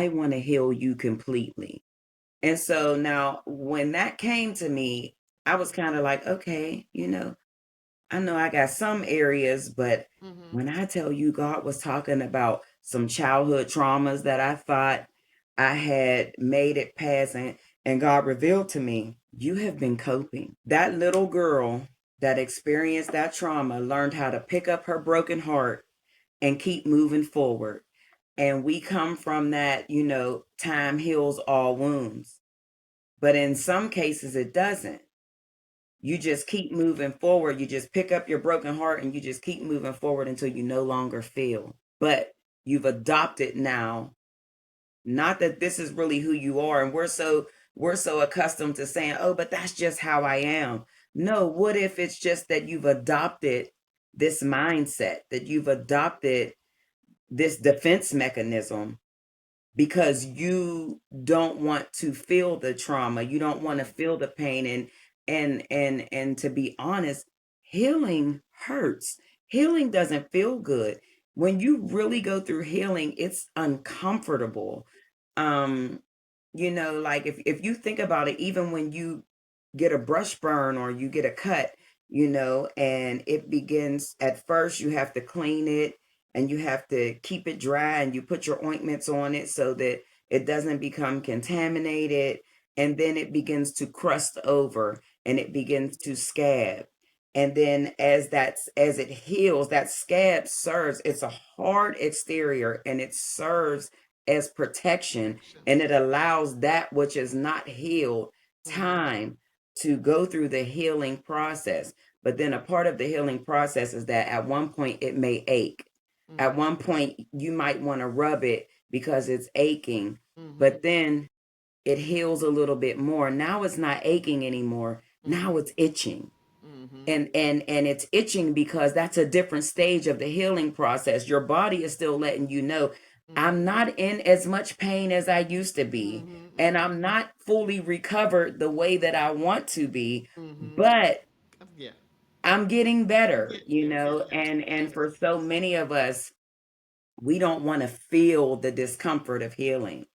I want to heal you completely. And so now when that came to me, I was kind of like, okay, I know I got some areas, but Mm-hmm. when I tell you God was talking about some childhood traumas that I thought I had made it past, and God revealed to me, you have been coping. That little girl that experienced that trauma learned how to pick up her broken heart and keep moving forward. And we come from that, time heals all wounds. But in some cases, it doesn't. You just keep moving forward. You just pick up your broken heart and you just keep moving forward until you no longer feel. But you've adopted now, not that this is really who you are. And we're so accustomed to saying, oh, but that's just how I am. No, what if it's just that you've adopted this mindset, that you've adopted this defense mechanism because you don't want to feel the trauma, you don't want to feel the pain, and to be honest, healing hurts. Healing doesn't feel good. When you really go through healing, it's uncomfortable. um like if you think about it, even when you get a brush burn or you get a cut, and it begins, at first you have to clean it and you have to keep it dry and you put your ointments on it so that it doesn't become contaminated, and then it begins to crust over and it begins to scab. And then as it heals, that scab serves, it's a hard exterior and it serves as protection, Action. and it allows that which is not healed Mm-hmm. time to go through the healing process. But then a part of the healing process is that at one point it may ache. At Mm-hmm. one point you might want to rub it because it's aching, Mm-hmm. but then it heals a little bit more. Now it's not aching anymore. Mm-hmm. Now it's itching. Mm-hmm. And it's itching because that's a different stage of the healing process. Your body is still letting you know, I'm Mm-hmm. not in as much pain as I used to be, and Mm-hmm. I'm not fully recovered the way that I want to be, Mm-hmm. but Yeah. I'm getting I'm better, getting there. Yeah. and for so many of us, we don't want to feel the discomfort of healing.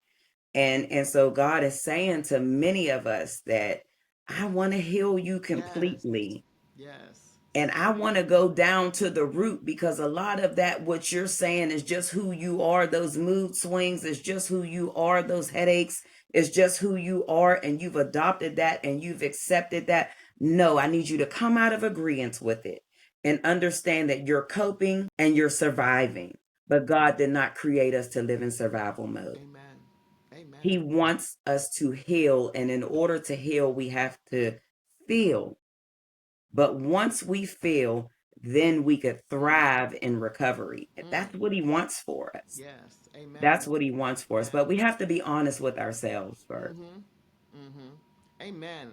And so God is saying to many of us that I want to heal you Yes. completely. Yes. And I want to go down to the root, because a lot of that, what you're saying, is just who you are. Those mood swings is just who you are. Those headaches is just who you are. And you've adopted that and you've accepted that. No, I need you to come out of agreement with it and understand that you're coping and you're surviving. But God did not create us to live in survival mode. Amen. Amen. He wants us to heal. And in order to heal, we have to feel. But once we feel, then we could thrive in recovery. Mm. That's what he wants for us. Yes. Amen. That's what he wants for us. Amen. But we have to be honest with ourselves first. Mm-hmm. Mm-hmm. Amen.